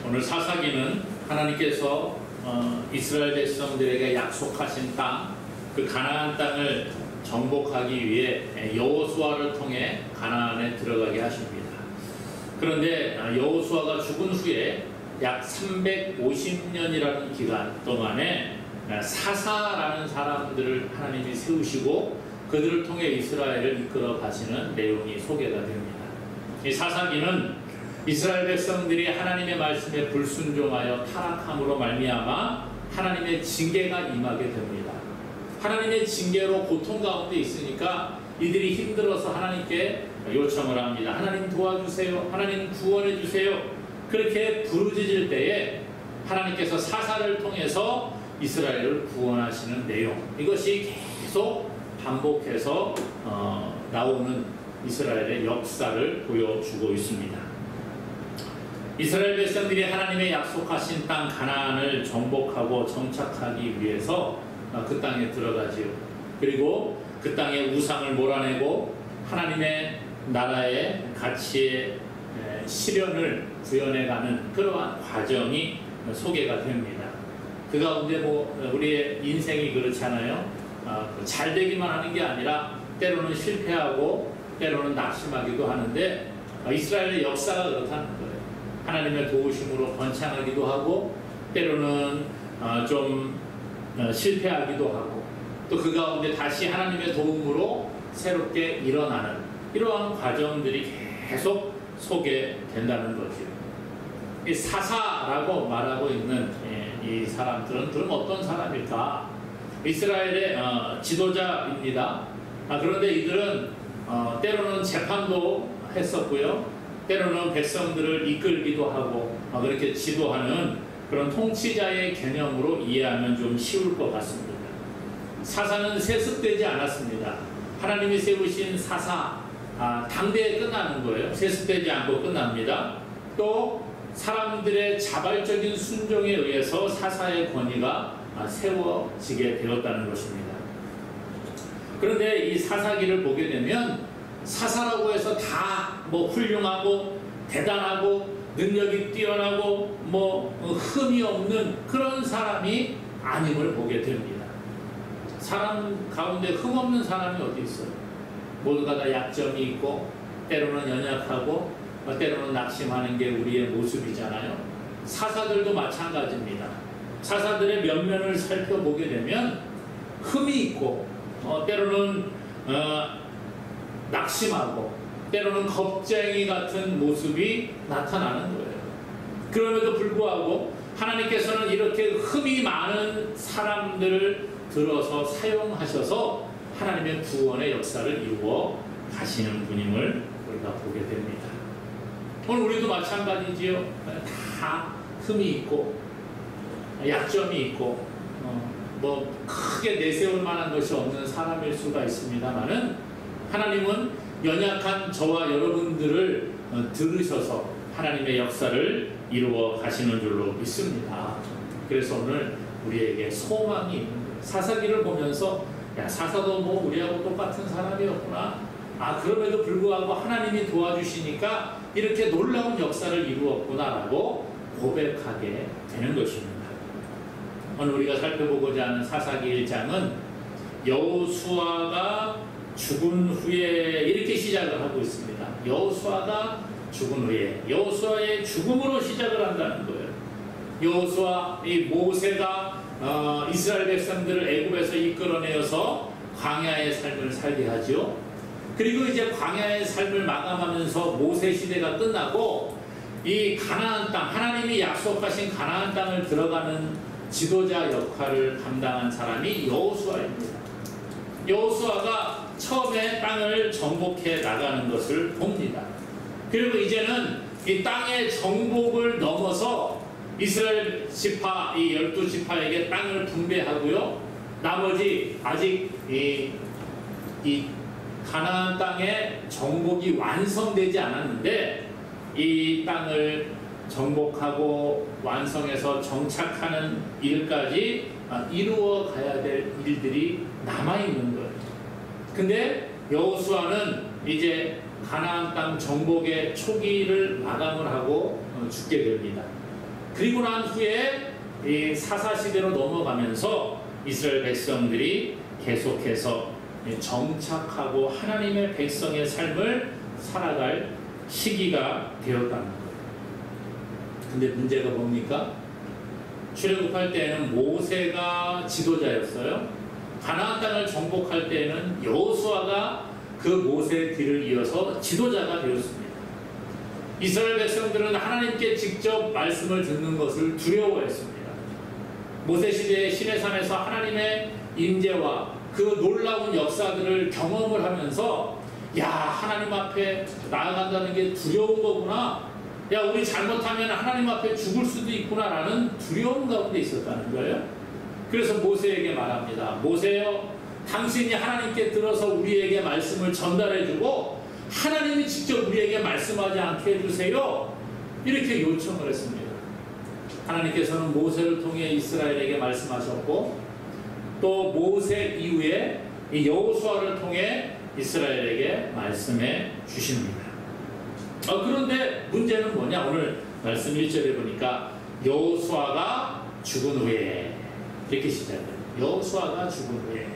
오늘 사사기는 하나님께서 이스라엘 백성들에게 약속하신 땅, 그 가나안 땅을 정복하기 위해 여호수아를 통해 가나안에 들어가게 하십니다. 그런데 여호수아가 죽은 후에 약 350년이라는 기간 동안에 사사라는 사람들을 하나님이 세우시고 그들을 통해 이스라엘을 이끌어 가시는 내용이 소개가 됩니다. 이 사사기는 이스라엘 백성들이 하나님의 말씀에 불순종하여 타락함으로 말미암아 하나님의 징계가 임하게 됩니다. 하나님의 징계로 고통 가운데 있으니까 이들이 힘들어서 하나님께 요청을 합니다. 하나님 도와주세요. 하나님 구원해 주세요. 그렇게 부르짖을 때에 하나님께서 사사를 통해서 이스라엘을 구원하시는 내용, 이것이 계속 반복해서 나오는 이스라엘의 역사를 보여주고 있습니다. 이스라엘 백성들이 하나님의 약속하신 땅 가나안을 정복하고 정착하기 위해서 그 땅에 들어가지요. 그리고 그 땅의 우상을 몰아내고 하나님의 나라의 가치의 실현을 구현해가는 그러한 과정이 소개가 됩니다. 그 가운데 우리의 인생이 그렇잖아요. 잘 되기만 하는 게 아니라 때로는 실패하고 때로는 낙심하기도 하는데 이스라엘의 역사가 그렇다는 거예요. 하나님의 도우심으로 번창하기도 하고 때로는 좀 실패하기도 하고 또 그 가운데 다시 하나님의 도움으로 새롭게 일어나는 이러한 과정들이 계속 소개된다는 거죠. 이 사사라고 말하고 있는 이 사람들은 그럼 어떤 사람일까? 이스라엘의 지도자입니다. 그런데 이들은 때로는 재판도 했었고요. 때로는 백성들을 이끌기도 하고 그렇게 지도하는 그런 통치자의 개념으로 이해하면 좀 쉬울 것 같습니다. 사사는 세습되지 않았습니다. 하나님이 세우신 사사 당대에 끝나는 거예요. 세습되지 않고 끝납니다. 또 사람들의 자발적인 순종에 의해서 사사의 권위가 세워지게 되었다는 것입니다. 그런데 이 사사기를 보게 되면 사사라고 해서 다 훌륭하고 대단하고 능력이 뛰어나고 흠이 없는 그런 사람이 아님을 보게 됩니다. 사람 가운데 흠 없는 사람이 어디 있어요? 모두가 다 약점이 있고 때로는 연약하고 때로는 낙심하는 게 우리의 모습이잖아요. 사사들도 마찬가지입니다. 사사들의 면면을 살펴보게 되면 흠이 있고 때로는 낙심하고 때로는 겁쟁이 같은 모습이 나타나는 거예요. 그럼에도 불구하고 하나님께서는 이렇게 흠이 많은 사람들을 들어서 사용하셔서 하나님의 구원의 역사를 이루어 가시는 분임을 우리가 보게 됩니다. 오늘 우리도 마찬가지지요. 다 흠이 있고 약점이 있고 크게 내세울 만한 것이 없는 사람일 수가 있습니다만은 하나님은 연약한 저와 여러분들을 들으셔서 하나님의 역사를 이루어 가시는 줄로 믿습니다. 그래서 오늘 우리에게 소망이 있는 거예요. 사사기를 보면서 사사도 우리하고 똑같은 사람이었구나. 그럼에도 불구하고 하나님이 도와주시니까 이렇게 놀라운 역사를 이루었구나라고 고백하게 되는 것입니다. 오늘 우리가 살펴보고자 하는 사사기 1장은 여호수아가 죽은 후에 이렇게 시작을 하고 있습니다. 여호수아가 죽은 후에 여호수아의 죽음으로 시작을 한다는 거예요. 여호수아, 이 모세가 이스라엘 백성들을 애굽에서 이끌어내어서 광야의 삶을 살게 하죠. 그리고 이제 광야의 삶을 마감하면서 모세 시대가 끝나고 이 가나안 땅, 하나님이 약속하신 가나안 땅을 들어가는 지도자 역할을 감당한 사람이 여호수아입니다. 여호수아가 처음에 땅을 정복해 나가는 것을 봅니다. 그리고 이제는 이 땅의 정복을 넘어서 이스라엘 지파, 이 12지파에게 땅을 분배하고요. 나머지 아직 이 가나안 땅의 정복이 완성되지 않았는데 이 땅을 정복하고 완성해서 정착하는 일까지 이루어 가야 될 일들이 남아있는 거예요. 근데 여호수아는 이제 가나안 땅 정복의 초기를 마감을 하고 죽게 됩니다. 그리고 난 후에 이 사사시대로 넘어가면서 이스라엘 백성들이 계속해서 정착하고 하나님의 백성의 삶을 살아갈 시기가 되었다는 거예요. 근데 문제가 뭡니까? 출애굽할 때에는 모세가 지도자였어요. 가나안 땅을 정복할 때에는 여호수아가 그 모세의 뒤를 이어서 지도자가 되었습니다. 이스라엘 백성들은 하나님께 직접 말씀을 듣는 것을 두려워했습니다. 모세 시대의 시내산에서 하나님의 임재와 그 놀라운 역사들을 경험을 하면서 야, 하나님 앞에 나아간다는 게 두려운 거구나. 야, 우리 잘못하면 하나님 앞에 죽을 수도 있구나 라는 두려움 가운데 있었다는 거예요. 그래서 모세에게 말합니다. 모세여, 당신이 하나님께 들어서 우리에게 말씀을 전달해주고 하나님이 직접 우리에게 말씀하지 않게 해주세요. 이렇게 요청을 했습니다. 하나님께서는 모세를 통해 이스라엘에게 말씀하셨고 또 모세 이후에 이 여호수아를 통해 이스라엘에게 말씀해 주십니다. 그런데 문제는 뭐냐? 오늘 말씀 1절에 보니까 여호수아가 죽은 후에 이렇게 시작해요. 여호수아가 죽은 후에.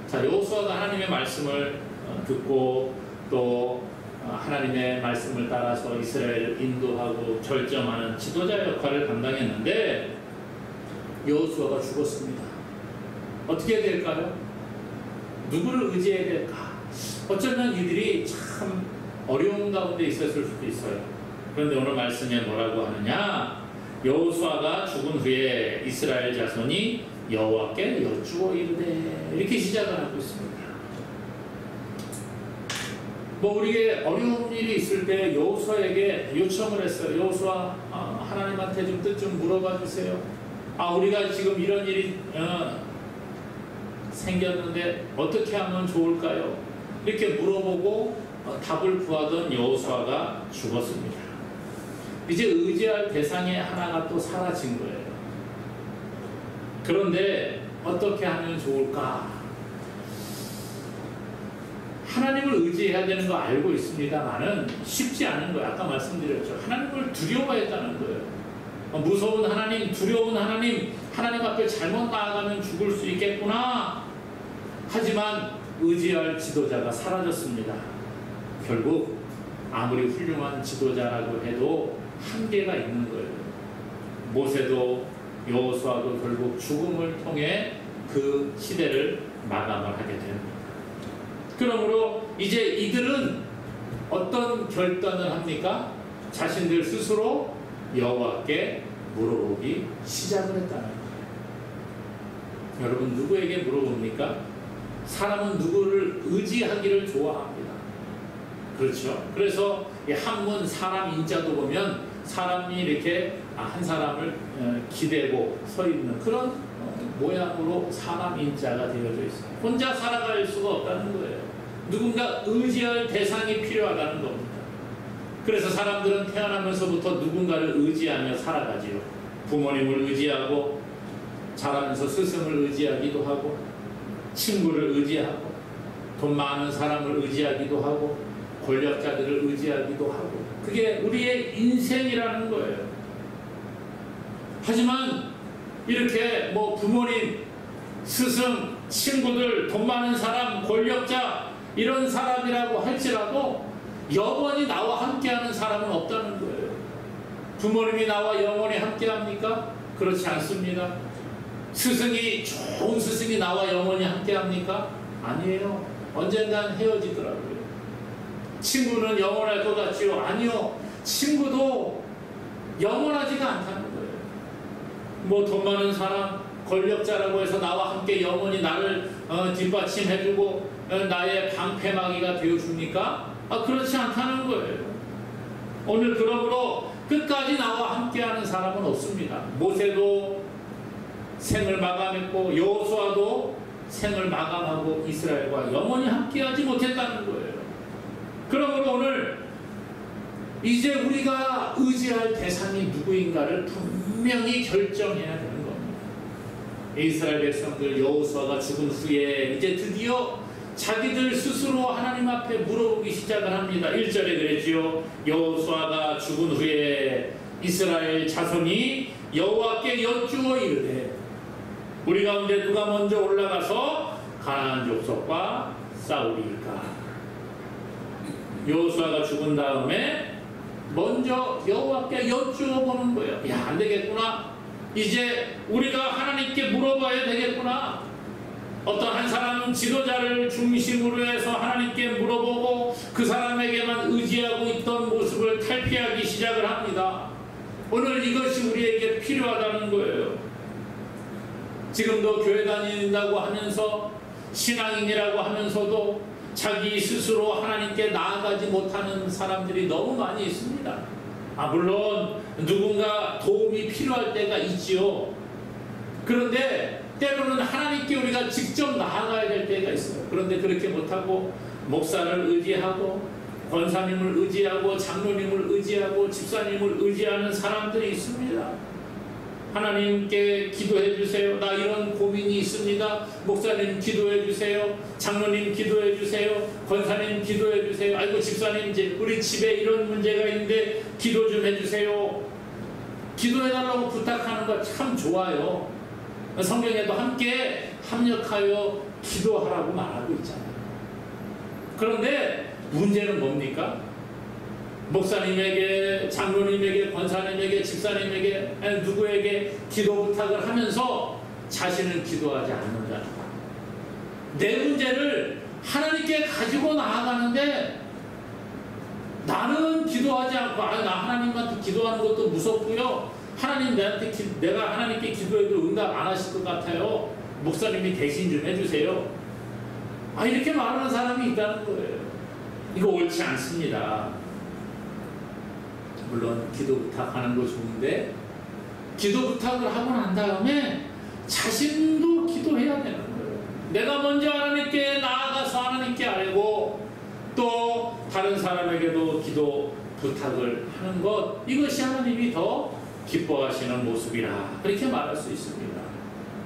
자, 여호수아가 하나님의 말씀을 듣고 또 하나님의 말씀을 따라서 이스라엘을 인도하고 결정하는 지도자 역할을 감당했는데 여호수아가 죽었습니다. 어떻게 될까요? 누구를 의지해야 될까? 어쩌면 이들이 참 어려운 가운데 있었을 수도 있어요. 그런데 오늘 말씀에 뭐라고 하느냐? 여호수아가 죽은 후에 이스라엘 자손이 여호와께 여쭈어 이르되, 이렇게 시작을 하고 있습니다. 우리에게 어려운 일이 있을 때 여호수아에게 요청을 했어요. 여호수아, 하나님한테 좀 뜻 좀 물어봐 주세요. 우리가 지금 이런 일이 생겼는데 어떻게 하면 좋을까요? 이렇게 물어보고 답을 구하던 여호수아가 죽었습니다. 이제 의지할 대상의 하나가 또 사라진 거예요. 그런데 어떻게 하면 좋을까? 하나님을 의지해야 되는 거 알고 있습니다만은 쉽지 않은 거예요. 아까 말씀드렸죠. 하나님을 두려워했다는 거예요. 무서운 하나님, 두려운 하나님, 하나님 앞에 잘못 나아가면 죽을 수 있겠구나. 하지만 의지할 지도자가 사라졌습니다. 결국 아무리 훌륭한 지도자라고 해도 한계가 있는 거예요. 모세도 여호수아도 결국 죽음을 통해 그 시대를 마감을 하게 됩니다. 그러므로 이제 이들은 어떤 결단을 합니까? 자신들 스스로 여호와께 물어보기 시작을 했다는 거예요. 여러분, 누구에게 물어봅니까? 사람은 누구를 의지하기를 좋아합니다. 그렇죠? 그래서 이 한문 사람 인자도 보면 사람이 이렇게 한 사람을 기대고 서 있는 그런 모양으로 사람 인자가 되어져 있어요. 혼자 살아갈 수가 없다는 거예요. 누군가 의지할 대상이 필요하다는 겁니다. 그래서 사람들은 태어나면서부터 누군가를 의지하며 살아가지요. 부모님을 의지하고 자라면서 스승을 의지하기도 하고 친구를 의지하고 돈 많은 사람을 의지하기도 하고 권력자들을 의지하기도 하고 그게 우리의 인생이라는 거예요. 하지만 이렇게 부모님, 스승, 친구들, 돈 많은 사람, 권력자 이런 사람이라고 할지라도 영원히 나와 함께하는 사람은 없다는 거예요. 부모님이 나와 영원히 함께합니까? 그렇지 않습니다. 스승이, 좋은 스승이 나와 영원히 함께합니까? 아니에요. 언젠간 헤어지더라고요. 친구는 영원할 것 같지요? 아니요. 친구도 영원하지가 않다는 거예요. 돈 많은 사람, 권력자라고 해서 나와 함께 영원히 나를 뒷받침해주고 나의 방패막이가 되어줍니까? 그렇지 않다는 거예요. 오늘 그러므로 끝까지 나와 함께하는 사람은 없습니다. 모세도 생을 마감했고 여호수아도 생을 마감하고 이스라엘과 영원히 함께하지 못했다는 거예요. 그러므로 오늘 이제 우리가 의지할 대상이 누구인가를 분명히 결정해야 되는 겁니다. 이스라엘 백성들 여호수아가 죽은 후에 이제 드디어 자기들 스스로 하나님 앞에 물어보기 시작을 합니다. 1절에 그랬지요. 여호수아가 죽은 후에 이스라엘 자손이 여호와께 여쭈어 이르되 우리 가운데 누가 먼저 올라가서 가나안 족속과 싸우리이까. 여호수아가 죽은 다음에 먼저 여호와께 여쭈어 보는 거예요. 야, 안 되겠구나. 이제 우리가 하나님께 물어봐야 되겠구나. 어떤 한 사람은 지도자를 중심으로 해서 하나님께 물어보고 그 사람에게만 의지하고 있던 모습을 탈피하기 시작을 합니다. 오늘 이것이 우리에게 필요하다는 거예요. 지금도 교회 다닌다고 하면서 신앙인이라고 하면서도 자기 스스로 하나님께 나아가지 못하는 사람들이 너무 많이 있습니다. 물론 누군가 도움이 필요할 때가 있지요. 그런데 때로는 하나님께 우리가 직접 나아가야 될 때가 있어요. 그런데 그렇게 못하고 목사를 의지하고 권사님을 의지하고 장로님을 의지하고 집사님을 의지하는 사람들이 있습니다. 하나님께 기도해 주세요. 나 이런 고민이 있습니다. 목사님 기도해 주세요. 장로님 기도해 주세요. 권사님 기도해 주세요. 아이고 집사님 이제 우리 집에 이런 문제가 있는데 기도 좀 해주세요. 기도해 달라고 부탁하는 거 참 좋아요. 성경에도 함께 합력하여 기도하라고 말하고 있잖아요. 그런데 문제는 뭡니까? 목사님에게, 장로님에게, 권사님에게, 집사님에게, 누구에게 기도 부탁을 하면서 자신은 기도하지 않는다. 내 문제를 하나님께 가지고 나아가는데 나는 기도하지 않고 나 하나님한테 기도하는 것도 무섭고요. 하나님 내가 하나님께 기도해도 응답 안 하실 것 같아요. 목사님이 대신 좀 해주세요. 이렇게 말하는 사람이 있다는 거예요. 이거 옳지 않습니다. 물론 기도 부탁하는 거 좋은데 기도 부탁을 하고 난 다음에 자신도 기도해야 되는 거예요. 내가 먼저 하나님께 나아가서 하나님께 알고 또 다른 사람에게도 기도 부탁을 하는 것, 이것이 하나님이 더 기뻐하시는 모습이라 그렇게 말할 수 있습니다.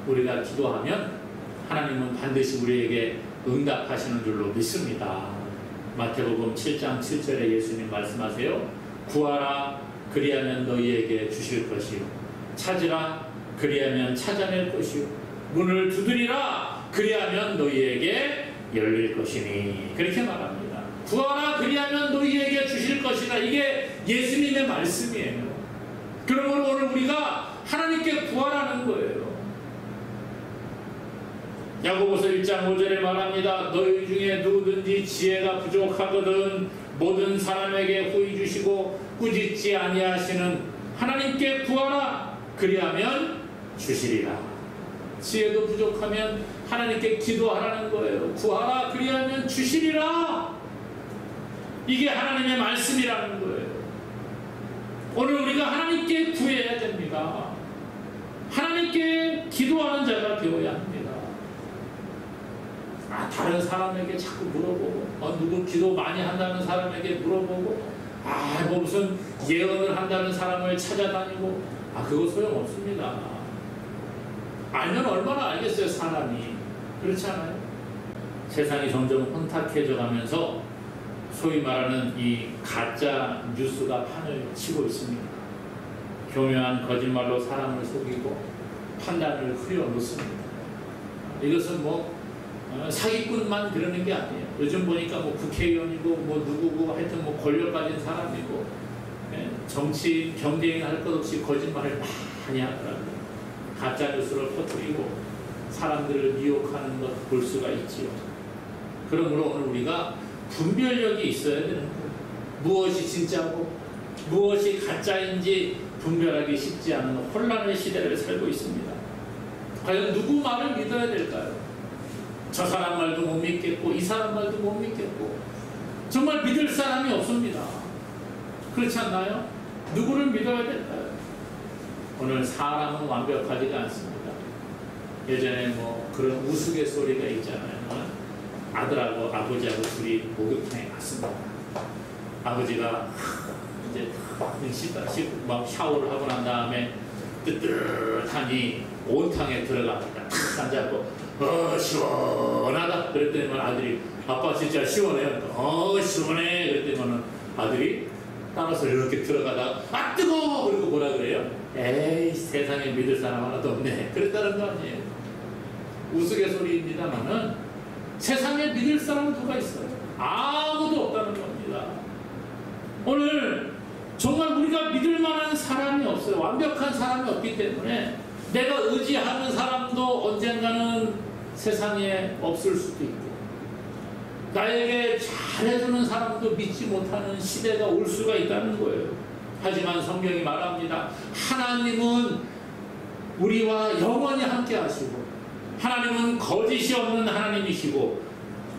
우리가 기도하면 하나님은 반드시 우리에게 응답하시는 줄로 믿습니다. 마태복음 7장 7절에 예수님 말씀하세요. 구하라 그리하면 너희에게 주실 것이요 찾으라 그리하면 찾아낼 것이요 문을 두드리라 그리하면 너희에게 열릴 것이니 그렇게 말합니다. 구하라 그리하면 너희에게 주실 것이다. 이게 예수님의 말씀이에요. 그러므로 오늘 우리가 하나님께 구하라는 거예요. 야고보서 1장 5절에 말합니다. 너희 중에 누구든지 지혜가 부족하거든 모든 사람에게 호의 주시고 꾸짖지 아니하시는 하나님께 구하라 그리하면 주시리라. 지혜도 부족하면 하나님께 기도하라는 거예요. 구하라 그리하면 주시리라. 이게 하나님의 말씀이라는 거예요. 오늘 우리가 하나님께 구해야 됩니다. 하나님께 기도하는 자가 되어야 합니다. 다른 사람에게 자꾸 물어보고 누구 기도 많이 한다는 사람에게 물어보고 뭐 무슨 예언을 한다는 사람을 찾아다니고 그거 소용없습니다. 알면 얼마나 알겠어요. 사람이 그렇잖아요. 세상이 점점 혼탁해져 가면서 소위 말하는 이 가짜 뉴스가 판을 치고 있습니다. 교묘한 거짓말로 사람을 속이고 판단을 흐려놓습니다. 이것은 사기꾼만 그러는 게 아니에요. 요즘 보니까 국회의원이고 누구고 하여튼 권력 가진 사람이고 정치 경쟁 할 것 없이 거짓말을 많이 하더라고요. 가짜 뉴스를 퍼뜨리고 사람들을 미혹하는 것 볼 수가 있지요. 그러므로 오늘 우리가 분별력이 있어야 되는 거예요. 무엇이 진짜고 무엇이 가짜인지 분별하기 쉽지 않은 혼란의 시대를 살고 있습니다. 과연 누구 말을 믿어야 될까요? 저 사람 말도 못 믿겠고 이 사람 말도 못 믿겠고 정말 믿을 사람이 없습니다. 그렇지 않나요? 누구를 믿어야 될까요? 오늘 사람은 완벽하지가 않습니다. 예전에 그런 우스갯소리가 있잖아요. 아들하고 아버지하고 둘이 목욕탕에 갔습니다. 아버지가 이제 막 샤워를 하고 난 다음에 뜨뜻하니 온탕에 들어갑니다. 탁 앉아서 시원하다 그랬더니 아들이 아빠 진짜 시원해요. 시원해 그랬더니 아들이 따라서 이렇게 들어가다가 아 뜨거워! 그리고 뭐라 그래요? 에이 세상에 믿을 사람 하나도 없네. 그랬다는 거 아니에요. 우스갯소리입니다만은 세상에 믿을 사람은 누가 있어요? 아무도 없다는 겁니다. 오늘 정말 우리가 믿을 만한 사람이 없어요. 완벽한 사람이 없기 때문에 내가 의지하는 사람도 언젠가는 세상에 없을 수도 있고 나에게 잘해주는 사람도 믿지 못하는 시대가 올 수가 있다는 거예요. 하지만 성경이 말합니다. 하나님은 우리와 영원히 함께 하시고 하나님은 거짓이 없는 하나님이시고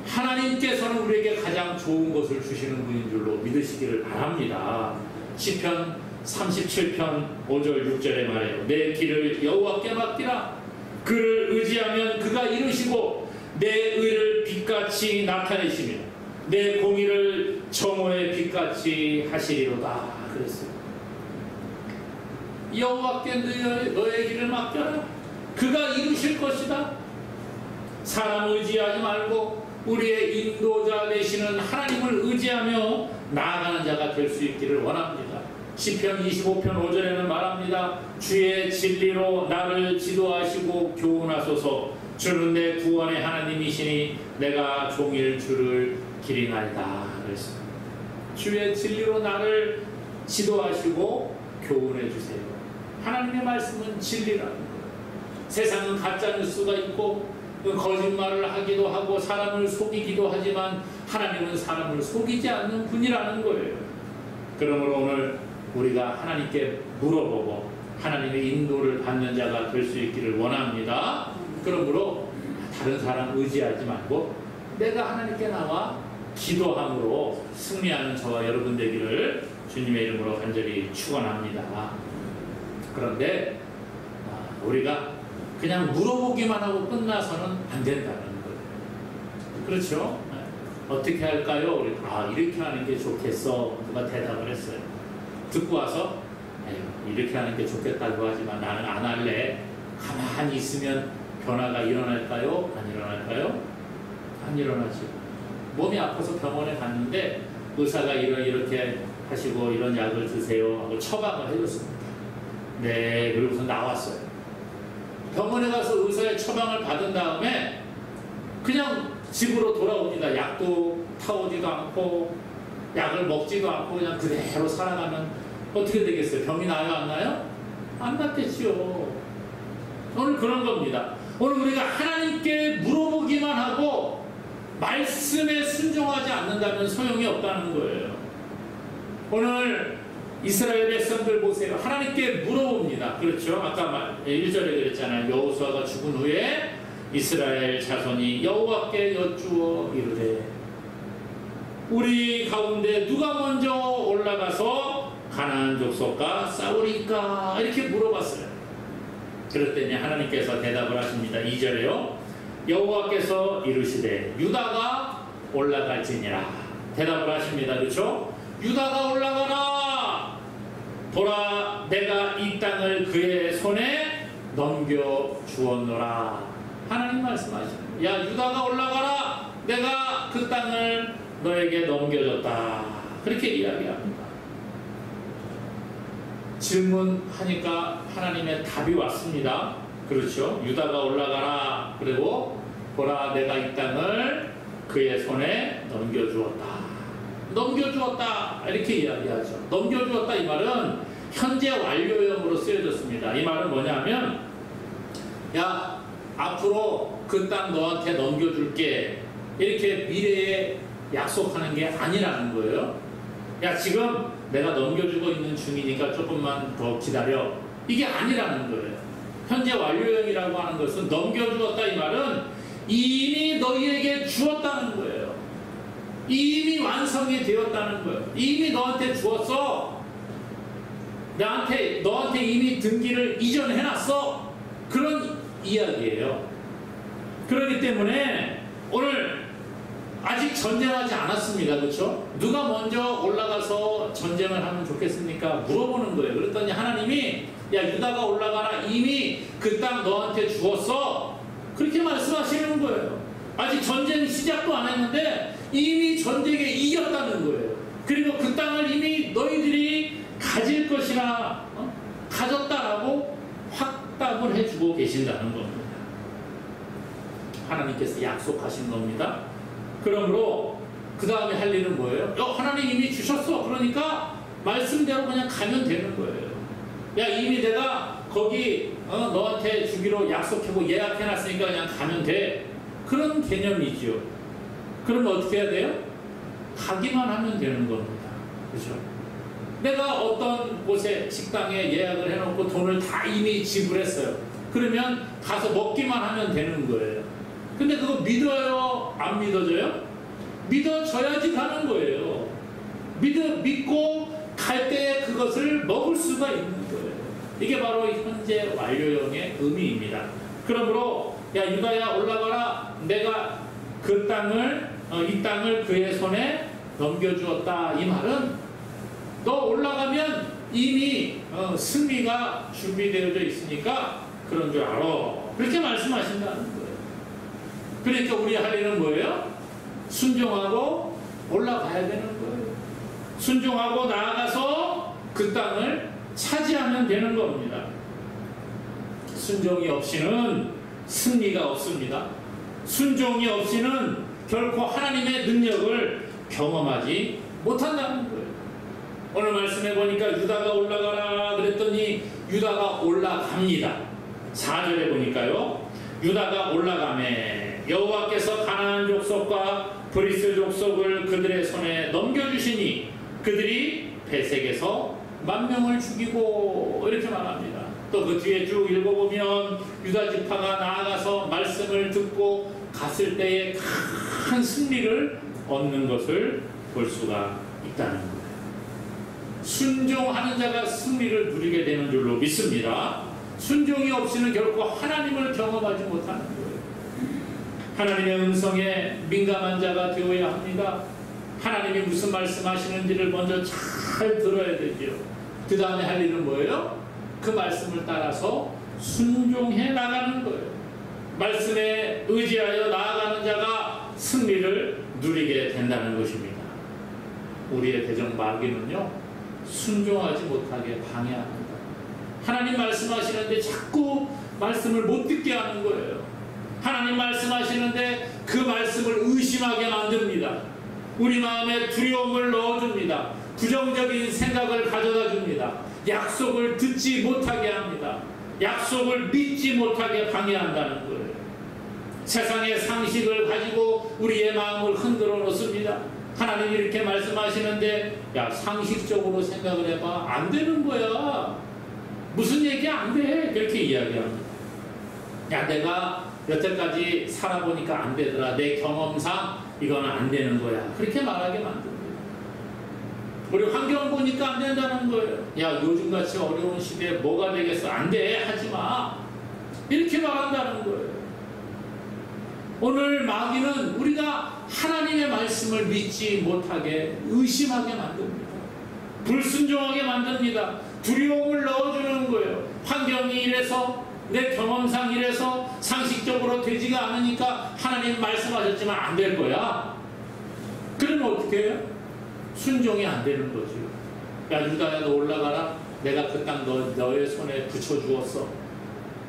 하나님께서는 우리에게 가장 좋은 것을 주시는 분인 줄로 믿으시기를 바랍니다. 시편 37편 5절 6절에 말해요. 내 길을 여호와께 맡기라. 그를 의지하면 그가 이루시고 내 의를 빛같이 나타내시며 내 공의를 정오의 빛같이 하시리로다. 그랬어요. 여호와께 너의 길을 맡겨라. 그가 이루실 것이다. 사람 의지하지 말고 우리의 인도자 되시는 하나님을 의지하며 나아가는 자가 될 수 있기를 원합니다. 시편 25편 5절에는 말합니다. 주의 진리로 나를 지도하시고 교훈하소서. 주는 내 구원의 하나님이시니 내가 종일 주를 기리나이다. 그랬습니다. 주의 진리로 나를 지도하시고 교훈해 주세요. 하나님의 말씀은 진리라는 거예요. 세상은 가짜 뉴스가 있고 거짓말을 하기도 하고 사람을 속이기도 하지만 하나님은 사람을 속이지 않는 분이라는 거예요. 그러므로 오늘 우리가 하나님께 물어보고 하나님의 인도를 받는 자가 될 수 있기를 원합니다. 그러므로 다른 사람 의지하지 말고 내가 하나님께 나와 기도함으로 승리하는 저와 여러분 되기를 주님의 이름으로 간절히 축원합니다. 그런데 우리가 그냥 물어보기만 하고 끝나서는 안 된다는 거예요. 그렇죠? 어떻게 할까요? 우리 이렇게 하는 게 좋겠어. 누가 대답을 했어요. 듣고 와서 이렇게 하는 게 좋겠다고 하지만 나는 안 할래. 가만히 있으면 변화가 일어날까요? 안 일어날까요? 안 일어나지. 몸이 아파서 병원에 갔는데 의사가 이렇게 하시고 이런 약을 드세요 하고 처방을 해줬습니다. 네, 그리고서 나왔어요. 병원에 가서 의사의 처방을 받은 다음에 그냥 집으로 돌아옵니다. 약도 타오지도 않고 약을 먹지도 않고 그냥 그대로 살아가면 어떻게 되겠어요? 병이 나요? 안 나요? 안 낫겠지요. 오늘 그런 겁니다. 오늘 우리가 하나님께 물어보기만 하고 말씀에 순종하지 않는다면 소용이 없다는 거예요. 오늘 이스라엘 백성들 보세요. 하나님께 물어봅니다. 그렇죠? 아까 1절에 그랬잖아요. 여호수아가 죽은 후에 이스라엘 자손이 여호와께 여쭈어 이르되 우리 가운데 누가 먼저 올라가서 가나안 족속과 싸우리까? 이렇게 물어봤어요. 그랬더니 하나님께서 대답을 하십니다. 2절에요. 여호와께서 이르시되 유다가 올라갈지니라. 대답을 하십니다. 그렇죠? 유다가 올라가라. 보라 내가 이 땅을 그의 손에 넘겨주었노라. 하나님 말씀하시는 야 유다가 올라가라. 내가 그 땅을 너에게 넘겨줬다. 그렇게 이야기합니다. 질문하니까 하나님의 답이 왔습니다. 그렇죠? 유다가 올라가라. 그리고 보라 내가 이 땅을 그의 손에 넘겨주었다. 넘겨주었다. 이렇게 이야기하죠. 넘겨주었다 이 말은 현재 완료형으로 쓰여졌습니다. 이 말은 뭐냐면 야 앞으로 그 땅 너한테 넘겨줄게. 이렇게 미래에 약속하는 게 아니라는 거예요. 야 지금 내가 넘겨주고 있는 중이니까 조금만 더 기다려. 이게 아니라는 거예요. 현재 완료형이라고 하는 것은 넘겨주었다 이 말은 이미 너희에게 주었다는 거예요. 이미 완성이 되었다는 거예요. 이미 너한테 주었어. 너한테 이미 등기를 이전해놨어. 그런 이야기예요. 그렇기 때문에 오늘 아직 전쟁하지 않았습니다. 그렇죠? 누가 먼저 올라가서 전쟁을 하면 좋겠습니까? 물어보는 거예요. 그랬더니 하나님이 야 유다가 올라가라. 이미 그 땅 너한테 주었어. 그렇게 말씀하시는 거예요. 아직 전쟁 시작도 안 했는데 이미 전쟁에 이겼다는 거예요. 그리고 그 땅을 이미 너희들이 가질 것이라 가졌다라고 확답을 해주고 계신다는 겁니다. 하나님께서 약속하신 겁니다. 그러므로 그 다음에 할 일은 뭐예요? 하나님 이미 주셨어. 그러니까 말씀대로 그냥 가면 되는 거예요. 야, 이미 내가 거기 너한테 주기로 약속하고 예약해놨으니까 그냥 가면 돼. 그런 개념이죠. 그러면 어떻게 해야 돼요? 가기만 하면 되는 겁니다. 그렇죠? 내가 어떤 곳에 식당에 예약을 해놓고 돈을 다 이미 지불했어요. 그러면 가서 먹기만 하면 되는 거예요. 근데 그거 믿어요? 안 믿어져요? 믿어져야지 가는 거예요. 믿고 갈 때 그것을 먹을 수가 있는 거예요. 이게 바로 현재 완료형의 의미입니다. 그러므로 야, 유다야 올라가라. 내가 그 땅을 이 땅을 그의 손에 넘겨주었다. 이 말은 너 올라가면 이미 승리가 준비되어져 있으니까 그런 줄 알아. 그렇게 말씀하신다는 거예요. 그러니까 우리 할 일은 뭐예요? 순종하고 올라가야 되는 거예요. 순종하고 나아가서 그 땅을 차지하면 되는 겁니다. 순종이 없이는 승리가 없습니다. 순종이 없이는 결코 하나님의 능력을 경험하지 못한다는 거예요. 오늘 말씀해 보니까 유다가 올라가라 그랬더니 유다가 올라갑니다. 4절에 보니까요. 유다가 올라가매 여호와께서 가나안 족속과 브리스 족속을 그들의 손에 넘겨주시니 그들이 베색에서 10,000명을 죽이고 이렇게 말합니다. 또 그 뒤에 쭉 읽어보면 유다 지파가 나아가서 말씀을 듣고 갔을 때에 큰 승리를 얻는 것을 볼 수가 있다는 거예요. 순종하는 자가 승리를 누리게 되는 줄로 믿습니다. 순종이 없이는 결코 하나님을 경험하지 못하는 거예요. 하나님의 음성에 민감한 자가 되어야 합니다. 하나님이 무슨 말씀하시는지를 먼저 잘 들어야 되죠. 그 다음에 할 일은 뭐예요? 그 말씀을 따라서 순종해 나가는 거예요. 말씀에 의지하여 나아가는 자가 승리를 누리게 된다는 것입니다. 우리의 대적 마귀는요, 순종하지 못하게 방해합니다. 하나님 말씀하시는데 자꾸 말씀을 못 듣게 하는 거예요. 하나님 말씀하시는데 그 말씀을 의심하게 만듭니다. 우리 마음에 두려움을 넣어줍니다. 부정적인 생각을 가져다 줍니다. 약속을 듣지 못하게 합니다. 약속을 믿지 못하게 방해한다는 거예요. 세상의 상식을 가지고 우리의 마음을 흔들어 놓습니다. 하나님이 이렇게 말씀하시는데 야, 상식적으로 생각을 해봐. 안 되는 거야. 무슨 얘기 안 돼. 그렇게 이야기합니다. 야, 내가 여태까지 살아보니까 안 되더라. 내 경험상 이거는 안 되는 거야. 그렇게 말하게 만듭니다. 우리 환경 보니까 안 된다는 거예요. 야, 요즘같이 어려운 시대에 뭐가 되겠어. 안 돼. 하지 마. 이렇게 말한다는 거예요. 오늘 마귀는 우리가 하나님의 말씀을 믿지 못하게 의심하게 만듭니다. 불순종하게 만듭니다. 두려움을 넣어주는 거예요. 환경이 이래서, 내 경험상 이래서, 상식적으로 되지가 않으니까 하나님 말씀하셨지만 안 될 거야. 그러면 어떻게 해요? 순종이 안 되는 거죠. 야, 유다야, 너 올라가라. 내가 그 땅 너의 손에 붙여주었어.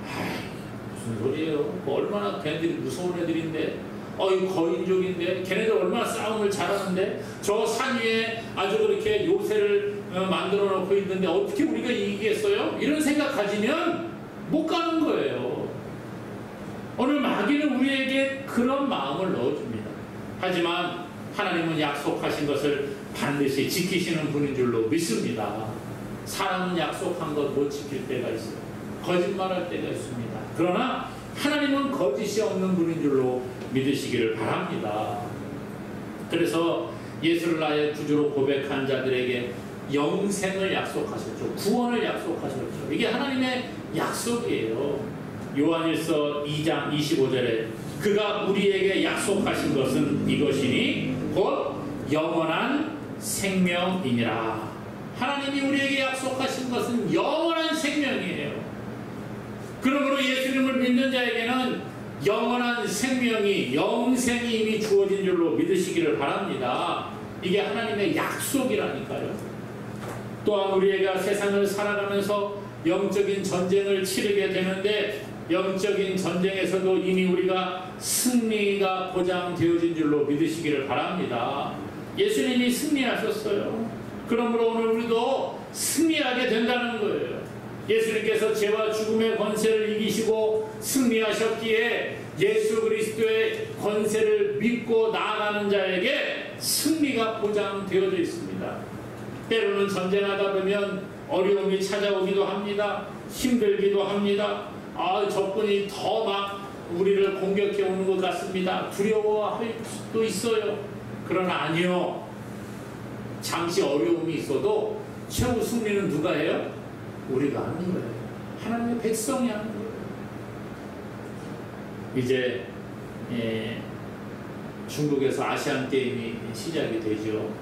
아이, 무슨 소리예요? 얼마나 걔네들이 무서운 애들인데, 이거 거인족인데, 걔네들 얼마나 싸움을 잘하는데, 저 산 위에 아주 그렇게 요새를 만들어 놓고 있는데 어떻게 우리가 이기겠어요? 이런 생각 가지면 못 가는 거예요. 오늘 마귀는 우리에게 그런 마음을 넣어줍니다. 하지만 하나님은 약속하신 것을 반드시 지키시는 분인 줄로 믿습니다. 사람은 약속한 것 못 지킬 때가 있어요. 거짓말할 때가 있습니다. 그러나 하나님은 거짓이 없는 분인 줄로 믿으시기를 바랍니다. 그래서 예수를 나의 구주로 고백한 자들에게 영생을 약속하셨죠. 구원을 약속하셨죠. 이게 하나님의 약속이에요. 요한일서 2장 25절에 그가 우리에게 약속하신 것은 이것이니 곧 영원한 생명이니라. 하나님이 우리에게 약속하신 것은 영원한 생명이에요. 그러므로 예수님을 믿는 자에게는 영원한 생명이, 영생이 이미 주어진 줄로 믿으시기를 바랍니다. 이게 하나님의 약속이라니까요. 또한 우리가 세상을 살아가면서 영적인 전쟁을 치르게 되는데 영적인 전쟁에서도 이미 우리가 승리가 보장되어진 줄로 믿으시기를 바랍니다. 예수님이 승리하셨어요. 그러므로 오늘 우리도 승리하게 된다는 거예요. 예수님께서 죄와 죽음의 권세를 이기시고 승리하셨기에 예수 그리스도의 권세를 믿고 나아가는 자에게 승리가 보장되어져 있습니다. 때로는 전쟁하다 보면 어려움이 찾아오기도 합니다. 힘들기도 합니다. 적군이 더 막 우리를 공격해 오는 것 같습니다. 두려워할 수도 있어요. 그러나 아니요. 잠시 어려움이 있어도 최후 승리는 누가 해요? 우리가 하는 거예요. 하나님의 백성이 하는 거예요. 이제 중국에서 아시안 게임이 시작이 되죠.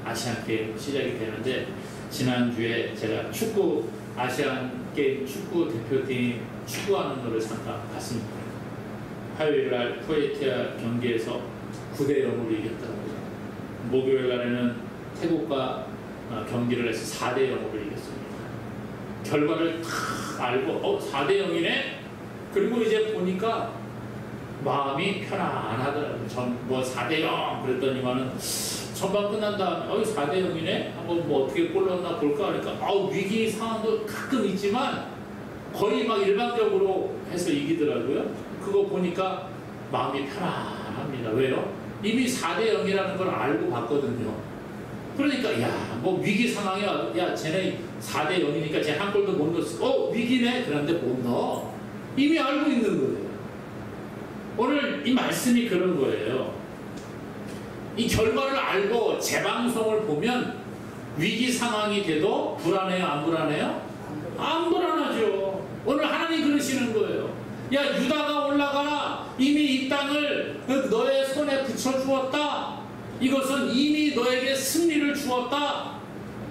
아시안 게임 시작이 되는데 지난주에 제가 축구 아시안 게임 축구 대표팀 축구하는 거를 잠깐 봤습니다. 화요일 날 쿠웨이트와 경기에서 9대 0으로 이겼더라고요. 목요일 날에는 태국과 경기를 해서 4대 0으로 이겼습니다. 결과를 다 알고 4대 0이네? 그리고 이제 보니까 마음이 편안하더라고요. 전 뭐 4대 0 그랬더니만은 전반 끝난 다음에 4대 0이네? 한번 뭐 어떻게 골 넣었나 볼까 하니까 위기 상황도 가끔 있지만 거의 막 일방적으로 해서 이기더라고요. 그거 보니까 마음이 편안합니다. 왜요? 이미 4대 0이라는 걸 알고 봤거든요. 그러니까 뭐 위기 상황이야. 쟤네 4대 0이니까 쟤 한 골도 못 넣었어. 위기네? 그런데 못 넣어. 이미 알고 있는 거예요. 오늘 이 말씀이 그런 거예요. 이 결과를 알고 재방송을 보면 위기 상황이 돼도 불안해요? 안 불안해요? 안 불안하죠. 오늘 하나님 그러시는 거예요. 유다가 올라가라. 이미 이 땅을 너의 손에 붙여주었다. 이것은 이미 너에게 승리를 주었다.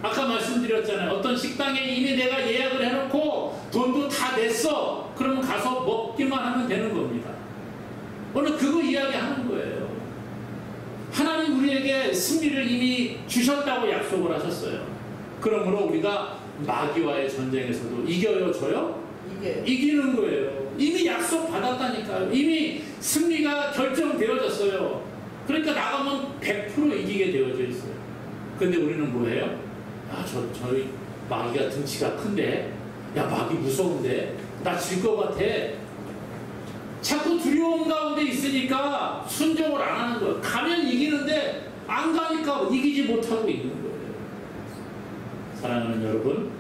아까 말씀드렸잖아요. 어떤 식당에 이미 내가 예약을 해놓고 돈도 다 냈어. 그러면 가서 먹기만 하면 되는 겁니다. 오늘 그거 이야기하는 거예요. 하나님 우리에게 승리를 이미 주셨다고 약속을 하셨어요. 그러므로 우리가 마귀와의 전쟁에서도 이겨요, 져요? 이기는 거예요. 이미 약속 받았다니까요. 이미 승리가 결정되어졌어요. 그러니까 나가면 100% 이기게 되어져 있어요. 근데 우리는 뭐예요? 저희 마귀가 등치가 큰데, 마귀 무서운데, 나 질 것 같아. 자꾸 두려움 가운데 있으니까 순종을 안 하는 거예요. 가면 이기는데 안 가니까 이기지 못하고 있는 거예요. 사랑하는 여러분,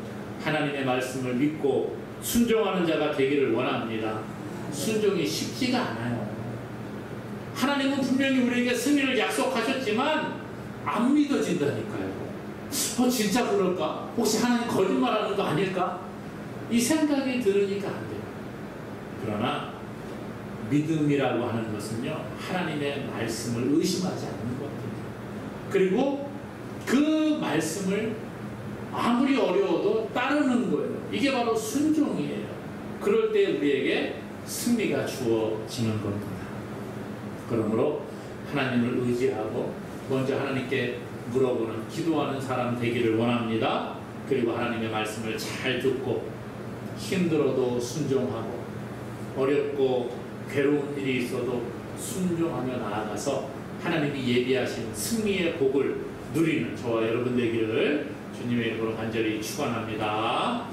하나님의 말씀을 믿고 순종하는 자가 되기를 원합니다. 순종이 쉽지가 않아요. 하나님은 분명히 우리에게 승리를 약속하셨지만 안 믿어진다니까요. 진짜 그럴까? 혹시 하나님 거짓말하는 거 아닐까? 이 생각이 들으니까 안 돼요. 그러나 믿음이라고 하는 것은요, 하나님의 말씀을 의심하지 않는 것입니다. 그리고 그 말씀을 아무리 어려워도 따르는 거예요. 이게 바로 순종이에요. 그럴 때 우리에게 승리가 주어지는 겁니다. 그러므로 하나님을 의지하고 먼저 하나님께 물어보는 기도하는 사람 되기를 원합니다. 그리고 하나님의 말씀을 잘 듣고 힘들어도 순종하고 어렵고 괴로운 일이 있어도 순종하며 나아가서 하나님이 예비하신 승리의 복을 누리는 저와 여러분 되기를 주님의 이름으로 간절히 축원합니다.